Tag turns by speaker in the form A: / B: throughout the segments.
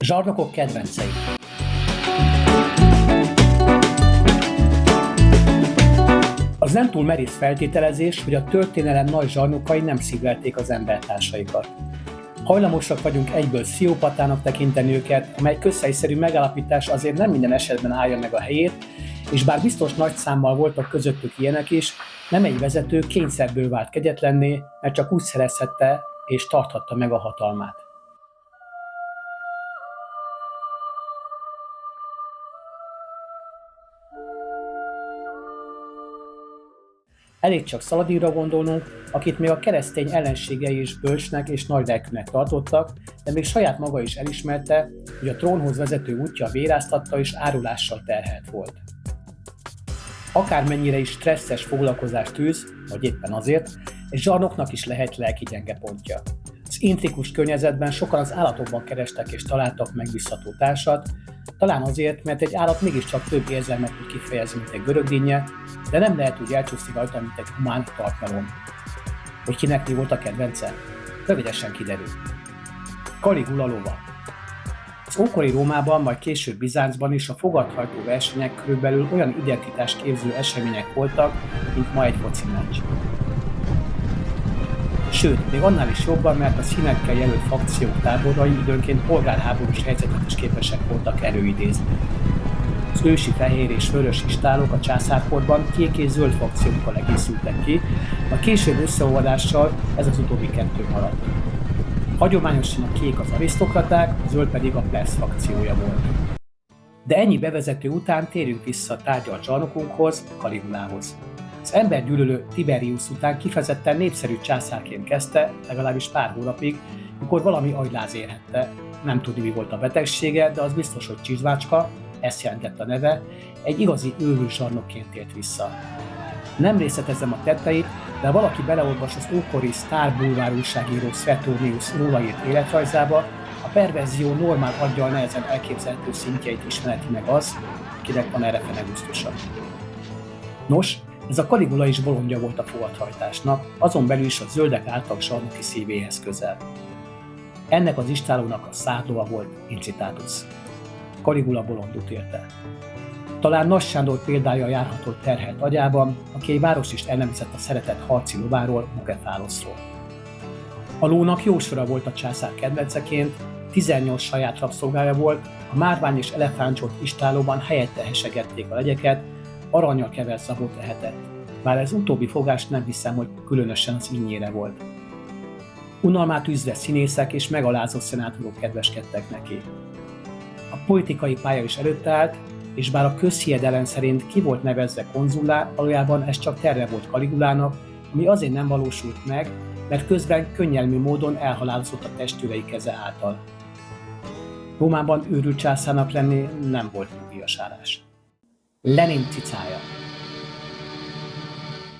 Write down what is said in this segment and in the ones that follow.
A: Zsarnokok kedvencei. Az nem túl merész feltételezés, hogy a történelem nagy zsarnokai nem szívlelték az embertársaikat. Hajlamosak vagyunk egyből pszichopatának tekinteni őket, amely közhelyszerű megállapítás azért nem minden esetben állja meg a helyét, és bár biztos nagy számmal voltak közöttük ilyenek is, nem egy vezető kényszerből vált kegyetlenné, mert csak úgy szerezhette és tarthatta meg a hatalmát. Elég csak Szaladinra gondolnunk, akit még a keresztény ellenségei is bölcsnek és nagylelkűnek tartottak, de még saját maga is elismerte, hogy a trónhoz vezető útja véráztatta és árulással terhelt volt. Akármennyire is stresszes foglalkozást tűz, vagy éppen azért, egy zsarnoknak is lehet lelki gyenge pontja. Az intrikus környezetben sokan az állatokban kerestek és találtak megbízható társat, talán azért, mert egy állat mégiscsak több érzelmet tud kifejezni, mint egy görögdinnye, de nem lehet úgy elcsúszni rajta, mint egy humán tartmelon. Hogy kinek mi volt a kedvence? Rövidesen kiderül. Caligula lova. Az ókori Rómában, majd később Bizáncban is a fogadhajtó versenyek körülbelül olyan identitásképző események voltak, mint ma egy foci meccs. Sőt, még annál is jobban, mert a színekkel jelölt fakciók táborai időnként polgárháborús helyzetet is képesek voltak előidézni. Az ősi fehér és vörös istálok a császárkorban kék és zöld fakciókkal egészültek ki, a később összeolvadással ez az utóbbi kettő maradt. Hagyományosan a kék az arisztokraták, a zöld pedig a plebs fakciója volt. De ennyi bevezető után térjünk vissza a tárgyalt zsarnokunkhoz, Caligulához. Az embergyűlölő Tiberius után kifejezetten népszerű császárként kezdte, legalábbis pár hónapig, mikor valami agyláz érhette. Nem tudni, mi volt a betegsége, de az biztos, hogy csizmácska, ezt jelentett a neve, egy igazi őrült zsarnokként tért vissza. Nem részletezem a tetteit, de ha valaki beleolvas az ókori sztárbulvár újságíró Suetonius róla írt életrajzába, a perverzió normál aggyal nehezen elképzelhető szintjeit ismerheti meg az, akinek van erre fene gusztusa. Nos, ez a Caligula is bolondja volt a fogadhajtásnak, azon belül is a zöldek által zsarnoki szívéhez közel. Ennek az istálónak a szádlova volt Incitatus. Caligula bolondot érte. Talán Nagy Sándor példája járható terhelt agyában, aki egy várost is elnevezett a szeretett harci lováról, Bukefaloszról. A lónak jó sora volt a császár kedvenceként, 18 saját rabszolgája volt, a márvány és elefántcsont istálóban helyette hesegették a legyeket, arannyal kevert zabot ehetett, bár ez utóbbi fogás nem hiszem, hogy különösen az ínyére volt. Unalmát űzve színészek és megalázott szenátorok kedveskedtek neki. A politikai pálya is előtte állt, és bár a közhiedelem szerint ki volt nevezve konzullá, valójában ez csak terve volt Caligulának, ami azért nem valósult meg, mert közben könnyelmű módon elhalálozott a testőrei keze által. Rómában őrült császárnak lenni nem volt nyugdíjasárás. Lenin cicája.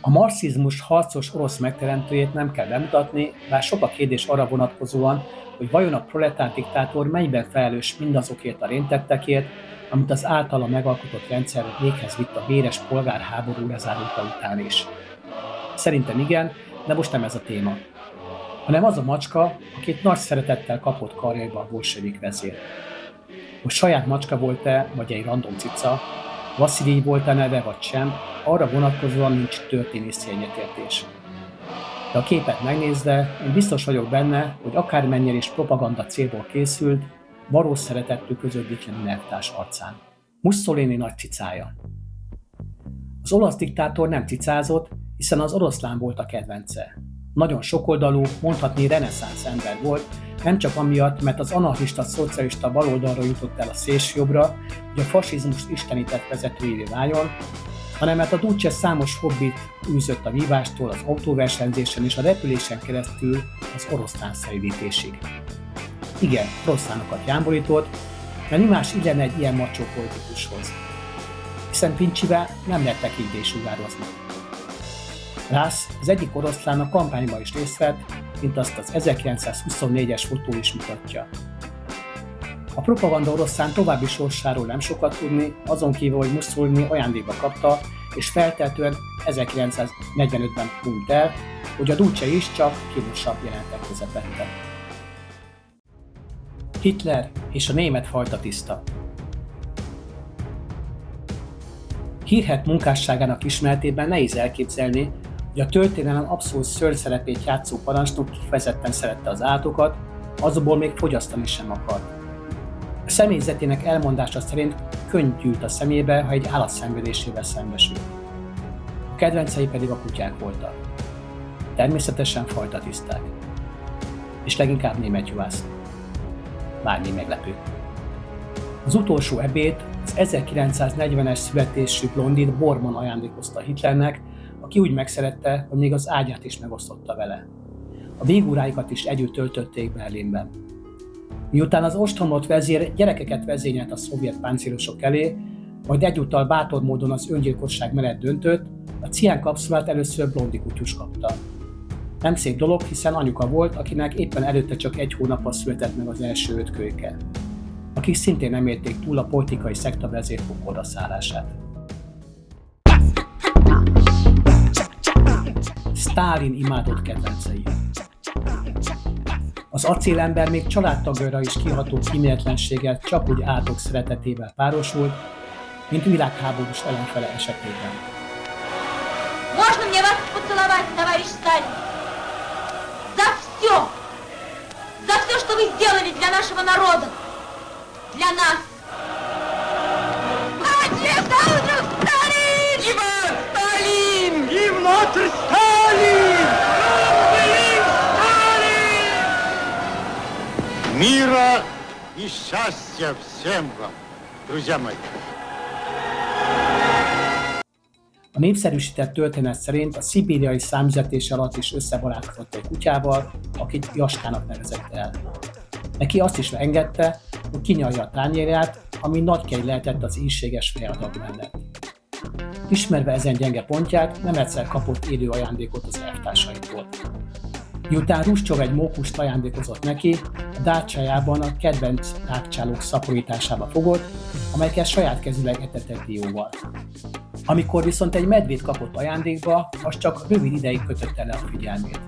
A: A marxizmus harcos orosz megteremtőjét nem kell bemutatni, bár sok a kérdés arra vonatkozóan, hogy vajon a proletár diktátor mennyiben felelős mindazokért a rémtettekért, amit az általa megalkotott rendszer véghez vitt a véres polgárháború lezárulta után is. Szerintem igen, de most nem ez a téma, hanem az a macska, akit nagy szeretettel kapott karjaiba a bolsevik vezér. Hogy saját macska volt-e, vagy egy random cica, Vaszilij volt-e neve, vagy sem, arra vonatkozóan nincs történészi egyetértés. De a képet megnézve, én biztos vagyok benne, hogy akármennyire is propaganda célból készült, valós szeretet tükröződik Lenin elvtárs arcán. Mussolini nagy cicája. Az olasz diktátor nem cicázott, hiszen az oroszlán volt a kedvence. Nagyon sokoldalú, mondhatni reneszánsz ember volt, nem csak amiatt, mert az anarchista szocialista baloldalra jutott el a szélsőjobbra, hogy a fasizmust istenített vezetőjévé váljon, hanem mert a Duce számos hobbit űzött a vívástól az autóversenyzésen és a repülésen keresztül az oroszlán szeridítésig. Igen, oroszlánokat jámborított, mert mi más illene egy ilyen macsó politikushoz. Hiszen Pincsivel nem lehet tekintélysugározni. Rász az egyik oroszlán a kampányban is részt vett, mint azt az 1924-es fotó is mutatja. A propaganda oroszlán további sorsáról nem sokat tudni, azon kívül, hogy Mussolini ajándékba kapta, és feltehetően 1945-ben hunyt el, hogy a Duce is csak kínosabb jelentek közepette. Hitler és a német fajtatiszta. Hírhedt munkásságának ismeretében nehéz elképzelni, hogy a történelem abszolút szörnyszerepét játszó parancsnok kifejezetten szerette az állatokat, azokból még fogyasztani sem akart. A személyzetének elmondása szerint könny gyűlt a szemébe, ha egy állat szenvedésével szembesült. A kedvencei pedig a kutyák voltak. Természetesen fajtatiszták. És leginkább német juhász. Bármi meglepő. Az utolsó ebéd az 1940-es születésű blondit Bormann ajándékozta Hitlernek, aki úgy megszerette, hogy még az ágyát is megosztotta vele. A végóráikat is együtt töltötték Berlinben. Miután az ostromlott vezér gyerekeket vezényelt a szovjet páncélosok elé, majd egyúttal bátor módon az öngyilkosság mellett döntött, a ciánkapszulát először blondi kutyus kapta. Nem szép dolog, hiszen anyuka volt, akinek éppen előtte csak 1 hónappal született meg az első 5 kölyke, akik szintén nem érték túl a politikai szekta vezér pokolra szállását. Sztálin imádott kedvencei. Az acélember még családtagjaira is kiható kíméletlenséggel csak úgy átok szeretetével párosult, mint világháborús ellenfele esetében.
B: Можно мне вас поцеловать, товарищ Сталин? За все! За все, что вы сделали для нашего народа! Для нас! Отец Сталин!
C: Иван Сталин! И внутрь Сталин! Мира и счастья всем вам, друзья мои!
A: A népszerűsített történet szerint a szibériai számüzetés alatt is összebarátkozott egy kutyával, akit Jaskának nevezett el. Neki azt is engedte, hogy kinyalja a tányérját, ami nagy kegy lehetett az ínséges fejadag mellett. Ismerve ezen gyenge pontját, nem egyszer kapott élő ajándékot az elvtársaitól. Miután Hruscsov egy mókust ajándékozott neki, a dácsájában a kedvenc rákcsálók szaporításába fogott, amelyeket saját kezüleg etetett dióval. Amikor viszont egy medvét kapott ajándékba, az csak rövid ideig kötötte le a figyelmét.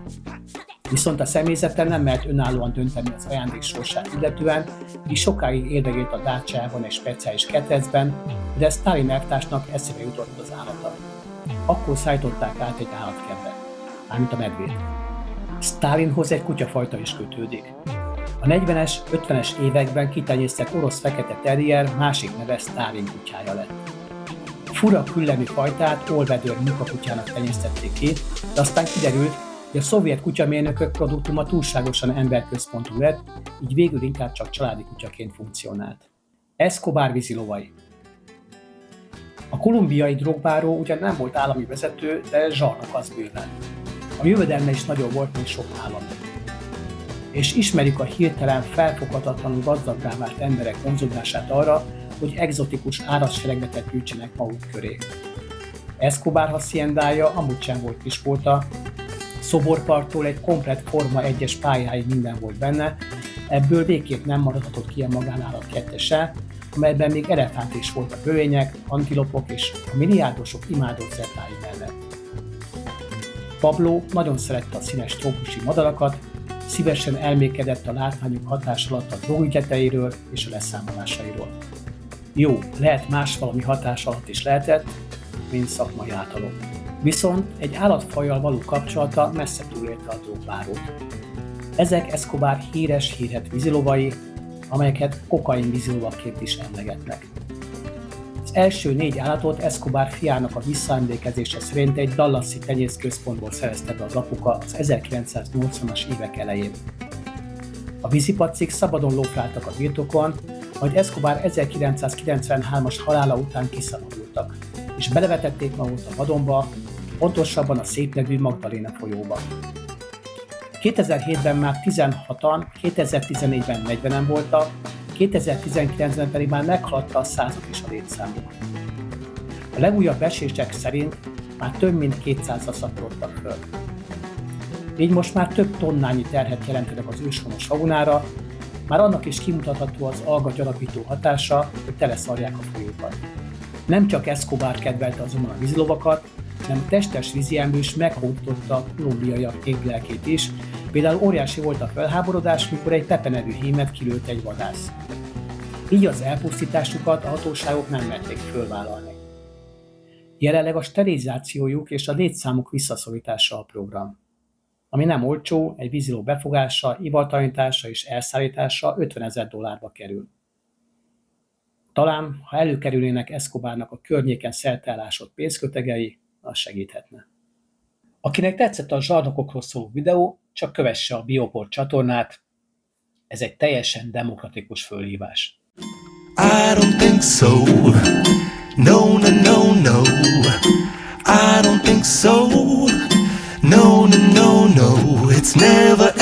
A: Viszont a személyzete nem mert önállóan dönteni az ajándék sorsát illetően, így sokáig érdegélt a dácsájában egy speciális ketrecben, de Sztálin elvtársnak eszébe jutott az állata. Akkor szállították át egy állatkertbe, mármint a medvét. Sztálinhoz egy kutyafajta is kötődik. A 40-es, 50-es években kitenyésztett orosz fekete terrier másik neve Sztálin kutyája lett. Fura küllemű fajtát Allwedder munkakutyának tenyésztették ki, de aztán kiderült, hogy a szovjet kutyamérnökök produktuma túlságosan emberközpontú lett, így végül inkább csak családi kutyaként funkcionált. Escobar vízilovai. A kolumbiai drogbáró ugyan nem volt állami vezető, de zsarnok az bőven. A jövedelme is nagyobb volt, mint sok állam. És ismerik a hirtelen felfoghatatlanul gazdaggá vált emberek vonzódását arra, hogy egzotikus állatseregletet gyűjtsenek maguk köré. Escobar haciendája amúgy sem volt kispolta, szoborparttól egy komplett Forma 1-es pályáig minden volt benne, ebből végképp nem maradhatott ki a magánállatkertje se, amelyben még elefánt is volt a bölények, antilopok és a milliárdosok imádott zebrái mellett. Pablo nagyon szerette a színes trópusi madarakat, szívesen elmékedett a látványuk hatás alatt a drogügyleteiről és a leszámolásairól. Jó, lehet más valami hatás alatt is lehetett, mint szakmai általom. Viszont egy állatfajjal való kapcsolata messze túlélte a drogbárót. Ezek Escobar hírhet vízilovai, amelyeket kokain vízilovakként is emlegetnek. Az első 4 állatot Escobar fiának a visszaemlékezése szerint egy dallasi tenyészközpontból szerezte be az apuka az 1980-as évek elején. A vízipacik szabadon lófráltak a birtokon, majd Escobar 1993-as halála után kiszabadultak, és belevetették magukat a vadonba, pontosabban a szép nevű Magdaléna folyóba. 2007-ben már 16-an, 2014-ben 40-en voltak, 2019-ben pedig már meghaladta a 100-at is a létszámuk. A legújabb becslések szerint már több mint 200-ra szaporodtak föl. Így most már több tonnányi terhet jelentenek az őshonos faunára, már annak is kimutatható az algagyalapító hatása, hogy teleszarják a folyókat. Nem csak Escobar kedvelte azonban a vízilovakat, hanem a testes víziemlős meghódította a kolumbiaiak églelkét is, például óriási volt a felháborodás, mikor egy Pepe nevű hímet kilőtt egy vadász. Így az elpusztításukat a hatóságok nem merték fölvállalni. Jelenleg a sterilizációjuk és a létszámuk visszaszorítása a program. Ami nem olcsó, egy víziló befogása, ivartalanítása és elszállítása $50,000 kerül. Talán, ha előkerülnének Escobarnak a környéken szerteelásott pénzkötegei, az segíthetne. Akinek tetszett a zsarnokokról szóló videó, csak kövesse a Bioport csatornát, ez egy teljesen demokratikus fölhívás.
D: I don't think so. No, no, no, no. I don't think so. No, no, no, no. It's never